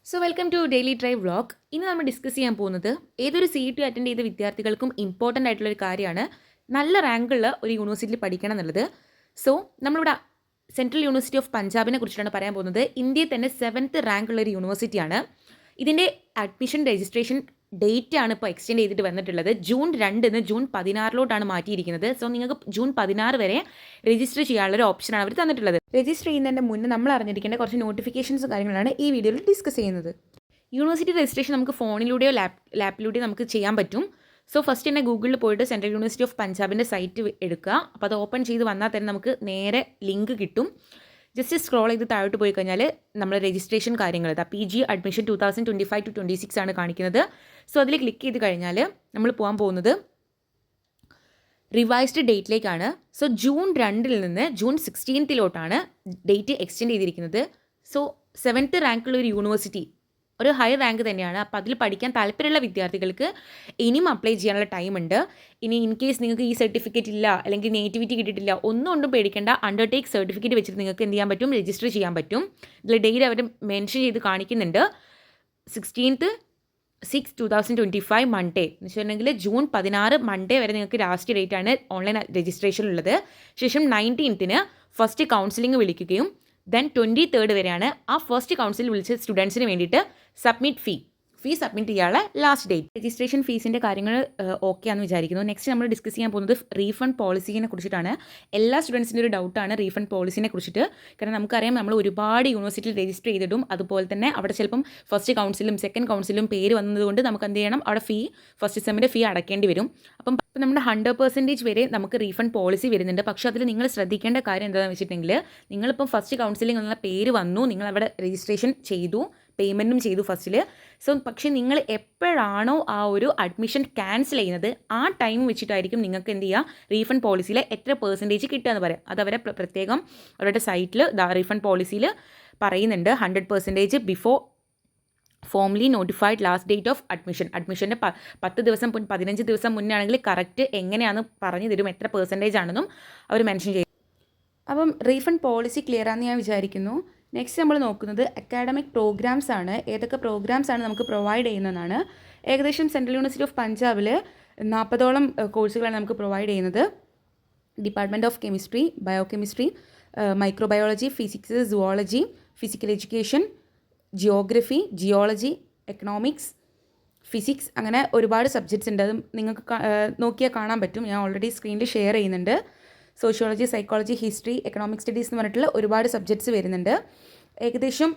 So welcome to daily drive vlog. ഇന്ന് നമ്മൾ discuss ചെയ്യാൻ പോകുന്നത് ഏതൊരു CET അറ്റൻഡ് ചെയ്ത വിദ്യാർത്ഥികൾക്കും ഇമ്പോർട്ടൻ്റ് ആയിട്ടുള്ളൊരു കാര്യമാണ് നല്ല റാങ്കുള്ള ഒരു യൂണിവേഴ്സിറ്റിയിൽ പഠിക്കണം എന്നുള്ളത്. സോ നമ്മളിവിടെ സെൻട്രൽ യൂണിവേഴ്സിറ്റി ഓഫ് പഞ്ചാബിനെ കുറിച്ചിട്ടാണ് പറയാൻ പോകുന്നത്. ഇന്ത്യയിൽ തന്നെ 7th റാങ്കുള്ള ഒരു യൂണിവേഴ്സിറ്റിയാണ്. ഇതിൻ്റെ അഡ്മിഷൻ രജിസ്ട്രേഷൻ ഡേറ്റ് ആണ് ഇപ്പോൾ എക്സ്റ്റെൻഡ് ചെയ്തിട്ട് വന്നിട്ടുള്ളത്. June 2 June 16 മാറ്റിയിരിക്കുന്നത്. സോ നിങ്ങൾക്ക് ജൂൺ 16 വരെ രജിസ്റ്റർ ചെയ്യാനുള്ളൊരു ഓപ്ഷനാണ് അവർ തന്നിട്ടുള്ളത്. രജിസ്റ്റർ ചെയ്യുന്നതിൻ്റെ മുന്നേ നമ്മൾ അറിഞ്ഞിരിക്കേണ്ട കുറച്ച് നോട്ടിഫിക്കേഷൻസ് കാര്യങ്ങളാണ് ഈ വീഡിയോയിൽ ഡിസ്കസ് ചെയ്യുന്നത്. യൂണിവേഴ്സിറ്റി രജിസ്ട്രേഷൻ നമുക്ക് ഫോണിലൂടെയോ ലാപ്പിലൂടെയോ നമുക്ക് ചെയ്യാൻ പറ്റും. സോ ഫസ്റ്റ് തന്നെ ഗൂഗിളിൽ പോയിട്ട് സെൻട്രൽ യൂണിവേഴ്സിറ്റി ഓഫ് പഞ്ചാബിൻ്റെ സൈറ്റ് എടുക്കുക. അപ്പോൾ അത് ഓപ്പൺ ചെയ്ത് വന്നാൽ തന്നെ നമുക്ക് നേരെ ലിങ്ക് കിട്ടും. ജസ്റ്റ് സ്ക്രോൾ ചെയ്ത് താഴോട്ട് പോയി കഴിഞ്ഞാൽ നമ്മൾ രജിസ്ട്രേഷൻ കാര്യങ്ങൾ PG അഡ്മിഷൻ 2025-26 ആണ് കാണിക്കുന്നത്. സോ അതിൽ ക്ലിക്ക് ചെയ്ത് കഴിഞ്ഞാൽ നമ്മൾ പോകാൻ പോകുന്നത് റിവൈസ്ഡ് ഡേറ്റിലേക്കാണ്. So June 2 June 16 date extend ചെയ്തിരിക്കുന്നത്. സോ 7th റാങ്കുള്ള ഒരു യൂണിവേഴ്സിറ്റി ഒരു ഹൈ റാങ്ക് തന്നെയാണ്. അപ്പോൾ അതിൽ പഠിക്കാൻ താല്പര്യമുള്ള വിദ്യാർത്ഥികൾക്ക് ഇനിയും അപ്ലൈ ചെയ്യാനുള്ള ടൈമുണ്ട്. ഇനി ഇൻ കേസ് നിങ്ങൾക്ക് ഈ സർട്ടിഫിക്കറ്റ് ഇല്ല അല്ലെങ്കിൽ നേറ്റിവിറ്റി കിട്ടിയിട്ടില്ല ഒന്നും പേടിക്കേണ്ട. അണ്ടർടേക്ക് സർട്ടിഫിക്കറ്റ് വെച്ചിട്ട് നിങ്ങൾക്ക് എന്ത് ചെയ്യാൻ പറ്റും, രജിസ്റ്റർ ചെയ്യാൻ പറ്റും. ഇതിൽ ഡേറ്റ് അവർ മെൻഷൻ ചെയ്ത് കാണിക്കുന്നുണ്ട്. 16/6/2025 മൺഡേ എന്ന് വെച്ചിട്ടുണ്ടെങ്കിൽ ജൂൺ 16 മൺഡേ വരെ നിങ്ങൾക്ക് ലാസ്റ്റ് ഡേറ്റ് ആണ് ഓൺലൈൻ രജിസ്ട്രേഷൻ ഉള്ളത്. ശേഷം 19 ഫസ്റ്റ് കൗൺസിലിംഗ് വിളിക്കുകയും ദെൻ 23 വരെയാണ് ആ ഫസ്റ്റ് കൗൺസിൽ വിളിച്ച സ്റ്റുഡൻസിന് വേണ്ടിയിട്ട് ഫീ സബ്മിറ്റ് ചെയ്യാനുള്ള ലാസ്റ്റ് ഡേറ്റ്. രജിസ്ട്രേഷൻ ഫീസിൻ്റെ കാര്യങ്ങൾ ഓക്കെ ആണെന്ന് വിചാരിക്കുന്നു. നെക്സ്റ്റ് നമ്മൾ ഡിസ്കസ് ചെയ്യാൻ പോകുന്നത് റീഫണ്ട് പോളിസിനെ കുറിച്ചിട്ടാണ്. എല്ലാ സ്റ്റുഡൻസിൻ്റെ ഒരു ഡൗട്ടാണ് റീഫണ്ട് പോളിസിനെ കുറിച്ചിട്ട്. കാരണം നമുക്കറിയാം നമ്മൾ ഒരുപാട് യൂണിവേഴ്സിറ്റിയിൽ രജിസ്റ്റർ ചെയ്തിടും. അതുപോലെ തന്നെ അവിടെ ചിലപ്പം ഫസ്റ്റ് കൗൺസിലും സെക്കൻഡ് കൗൺസിലും പേര് വന്നതുകൊണ്ട് നമുക്ക് എന്ത് ചെയ്യണം, അവിടെ ഫസ്റ്റ് സെമ്മിൻ്റെ ഫീ അടയ്ക്കേണ്ടി വരും. അപ്പം നമ്മുടെ 100% വരെ നമുക്ക് റീഫണ്ട് പോളിസി വരുന്നുണ്ട്. പക്ഷേ അതിൽ നിങ്ങൾ ശ്രദ്ധിക്കേണ്ട കാര്യം എന്താണെന്ന് വെച്ചിട്ടുണ്ടെങ്കിൽ നിങ്ങളിപ്പം ഫസ്റ്റ് കൗൺസിലിംഗ് എന്നുള്ള പേര് വന്നു, നിങ്ങളവിടെ രജിസ്ട്രേഷൻ ചെയ്തു, പേയ്മെൻറ്റും ചെയ്തു ഫസ്റ്റിൽ. സോ പക്ഷേ നിങ്ങൾ എപ്പോഴാണോ ആ ഒരു അഡ്മിഷൻ ക്യാൻസൽ ചെയ്യുന്നത് ആ ടൈം വെച്ചിട്ടായിരിക്കും നിങ്ങൾക്ക് എന്ത് ചെയ്യുക, റീഫണ്ട് പോളിസിയിൽ എത്ര % കിട്ടുക എന്ന് പറയാം. അത് അവരെ പ്രത്യേകം അവരുടെ സൈറ്റിൽ റീഫണ്ട് പോളിസിയിൽ പറയുന്നുണ്ട്. 100% before formally notified last date of അഡ്മിഷൻ്റെ 10 ദിവസം 15 ദിവസം മുന്നേ ആണെങ്കിൽ കറക്റ്റ് എങ്ങനെയാണെന്ന് പറഞ്ഞു തരും, എത്ര % ആണെന്നും അവർ മെൻഷൻ ചെയ്യും. അപ്പം റീഫണ്ട് പോളിസി ക്ലിയർ ആണെന്ന് ഞാൻ വിചാരിക്കുന്നു. നെക്സ്റ്റ് നമ്മൾ നോക്കുന്നത് അക്കാഡമിക് പ്രോഗ്രാംസ് ആണ്. ഏതൊക്കെ പ്രോഗ്രാംസ് ആണ് നമുക്ക് പ്രൊവൈഡ് ചെയ്യുന്നതെന്നാണ്. ഏകദേശം സെൻട്രൽ യൂണിവേഴ്സിറ്റി ഓഫ് പഞ്ചാബിൽ 40ഓളം കോഴ്സുകളാണ് നമുക്ക് പ്രൊവൈഡ് ചെയ്യുന്നത്. Department of chemistry, biochemistry, microbiology, physics, zoology, physical education, geography, geology, economics, physics, അങ്ങനെ ഒരുപാട് സബ്ജക്ട്സ് ഉണ്ട്. അത് നിങ്ങൾക്ക് നോക്കിയാൽ കാണാൻ പറ്റും. ഞാൻ ഓൾറെഡി സ്ക്രീനിൽ ഷെയർ ചെയ്യുന്നുണ്ട്. Sociology, psychology, history, economic studies എന്ന് പറഞ്ഞിട്ടുള്ള ഒരുപാട് സബ്ജക്ട്സ് വരുന്നുണ്ട്. ഏകദേശം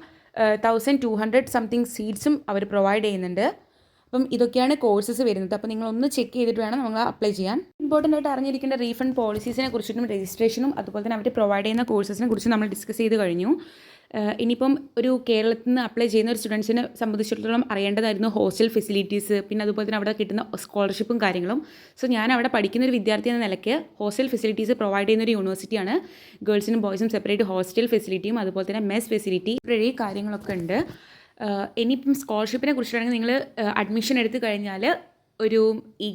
1200 സംതിങ് സീറ്റ്സും അവർ പ്രൊവൈഡ് ചെയ്യുന്നുണ്ട്. അപ്പം ഇതൊക്കെയാണ് കോഴ്സസ് വരുന്നത്. അപ്പോൾ നിങ്ങളൊന്ന് ചെക്ക് ചെയ്തിട്ട് വേണം നിങ്ങൾ അപ്ലൈ ചെയ്യാൻ. ഇമ്പോർട്ടൻ്റ് ആയിട്ട് അറിഞ്ഞിരിക്കേണ്ട റീഫണ്ട് പോളിസീസിനെ കുറിച്ചിട്ടും രജിസ്ട്രേഷനും അതുപോലെ തന്നെ അവർ പ്രൊവൈഡ് ചെയ്യുന്ന കോഴ്സസിനെ കുറിച്ച് നമ്മൾ ഡിസ്കസ് ചെയ്ത് കഴിഞ്ഞു. ഇനിയിപ്പം ഒരു കേരളത്തിൽ നിന്ന് അപ്ലൈ ചെയ്യുന്ന ഒരു സ്റ്റുഡൻസിനെ സംബന്ധിച്ചിടത്തോളം അറിയേണ്ടതായിരുന്നു ഹോസ്റ്റൽ ഫെസിലിറ്റീസ്, പിന്നെ അതുപോലെ തന്നെ അവിടെ കിട്ടുന്ന സ്കോളർഷിപ്പും കാര്യങ്ങളും. സോ ഞാൻ അവിടെ പഠിക്കുന്ന ഒരു വിദ്യാർത്ഥി എന്ന നിലയ്ക്ക് ഹോസ്റ്റൽ ഫെസിലിറ്റീസ് പ്രൊവൈഡ് ചെയ്യുന്ന ഒരു യൂണിവേഴ്സിറ്റിയാണ്. ഗേൾസിനും ബോയ്സിനും സെപ്പറേറ്റ് ഹോസ്റ്റൽ ഫെസിലിറ്റിയും അതുപോലെ തന്നെ മെസ് ഫെസിലിറ്റി ഈ കാര്യങ്ങളൊക്കെ ഉണ്ട്. ഇനിയിപ്പം സ്കോളർഷിപ്പിനെ കുറിച്ചിട്ടാണെങ്കിൽ നിങ്ങൾ അഡ്മിഷൻ എടുത്തു കഴിഞ്ഞാൽ ഒരു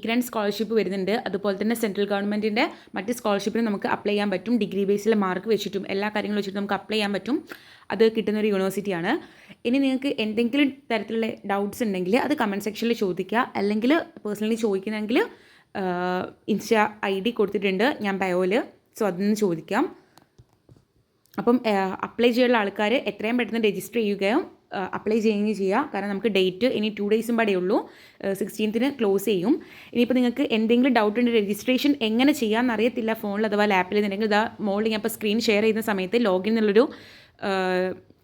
ഗ്രാൻഡ് സ്കോളർഷിപ്പ് വരുന്നുണ്ട്. അതുപോലെ തന്നെ സെൻട്രൽ ഗവൺമെൻറ്റിൻ്റെ മറ്റ് സ്കോളർഷിപ്പിന് നമുക്ക് അപ്ലൈ ചെയ്യാൻ പറ്റും. ഡിഗ്രി ബേസിലെ മാർക്ക് വെച്ചിട്ടും എല്ലാ കാര്യങ്ങളും വെച്ചിട്ടും നമുക്ക് അപ്ലൈ ചെയ്യാൻ പറ്റും. അത് കിട്ടുന്നൊരു യൂണിവേഴ്സിറ്റിയാണ്. ഇനി നിങ്ങൾക്ക് എന്തെങ്കിലും തരത്തിലുള്ള ഡൗട്ട്സ് ഉണ്ടെങ്കിൽ അത് കമൻറ്റ് സെക്ഷനിൽ ചോദിക്കുക. അല്ലെങ്കിൽ പേഴ്സണലി ചോദിക്കുന്നെങ്കിൽ ഇൻസ്റ്റാ ID കൊടുത്തിട്ടുണ്ട് ഞാൻ ബയോയിൽ. സോ അതിൽ നിന്ന് ചോദിക്കാം. അപ്പം അപ്ലൈ ചെയ്യാനുള്ള ആൾക്കാർ എത്രയും പെട്ടെന്ന് രജിസ്റ്റർ ചെയ്യുകയും അപ്ലൈ ചെയ്യുകയും ചെയ്യുക. കാരണം നമുക്ക് ഡേറ്റ് ഇനി 2 ഡേയ്സും പാടേ ഉള്ളൂ. 16 ക്ലോസ് ചെയ്യും. ഇനിയിപ്പോൾ നിങ്ങൾക്ക് എന്തെങ്കിലും ഡൗട്ട് ഉണ്ട്, രജിസ്ട്രേഷൻ എങ്ങനെ ചെയ്യാമെന്ന് അറിയത്തില്ല ഫോണിൽ അഥവാ ലാപ്പിൽ എന്നുണ്ടെങ്കിൽ ഇതാ മോളിൽ ഞാൻ ഇപ്പോൾ സ്ക്രീൻ ഷെയർ ചെയ്യുന്ന സമയത്ത് ലോഗിൻ എന്നുള്ളൊരു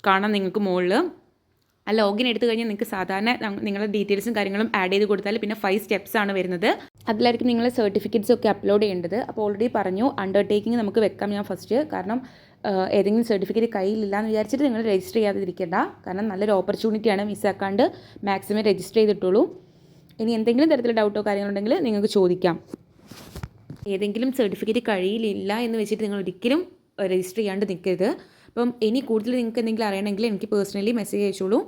കാണാം നിങ്ങൾക്ക് മുകളിൽ. ആ ലോഗിൻ എടുത്തു കഴിഞ്ഞാൽ നിങ്ങൾക്ക് സാധാരണ നിങ്ങളുടെ ഡീറ്റെയിൽസും കാര്യങ്ങളും ആഡ് ചെയ്ത് കൊടുത്താൽ പിന്നെ 5 സ്റ്റെപ്സ് ആണ് വരുന്നത്. അതിലായിരിക്കും നിങ്ങൾ സർട്ടിഫിക്കറ്റ്സ് ഒക്കെ അപ്ലോഡ് ചെയ്യേണ്ടത്. അപ്പോൾ ഓൾറെഡി പറഞ്ഞു അണ്ടർടേക്കിംഗ് നമുക്ക് വെക്കാം ഞാൻ ഫസ്റ്റ്. കാരണം ഏതെങ്കിലും സർട്ടിഫിക്കറ്റ് കയ്യിലില്ല എന്ന് വിചാരിച്ചിട്ട് നിങ്ങൾ രജിസ്റ്റർ ചെയ്യാതിരിക്കേണ്ട. കാരണം നല്ലൊരു ഓപ്പർച്യൂണിറ്റിയാണ്, മിസ്സാക്കാണ്ട് മാക്സിമം രജിസ്റ്റർ ചെയ്തിട്ടുള്ളൂ. ഇനി എന്തെങ്കിലും തരത്തിലുള്ള ഡൗട്ടോ കാര്യങ്ങളുണ്ടെങ്കിൽ നിങ്ങൾക്ക് ചോദിക്കാം. ഏതെങ്കിലും സർട്ടിഫിക്കറ്റ് കയ്യിലില്ല എന്ന് വെച്ചിട്ട് നിങ്ങൾ ഒരിക്കലും രജിസ്റ്റർ ചെയ്യാണ്ട് നിൽക്കരുത്. അപ്പം ഇനി കൂടുതൽ നിങ്ങൾക്ക് എന്തെങ്കിലും അറിയണമെങ്കിൽ എനിക്ക് പേഴ്സണലി മെസ്സേജ് അയച്ചോളൂ.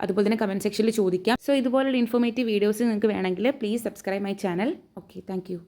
അതുപോലെ തന്നെ കമൻറ്റ് സെക്ഷനിൽ ചോദിക്കാം. സോ ഇതുപോലുള്ള ഇൻഫോർമേറ്റീവ് വീഡിയോസ് നിങ്ങൾക്ക് വേണമെങ്കിൽ please subscribe my channel. Okay, thank you.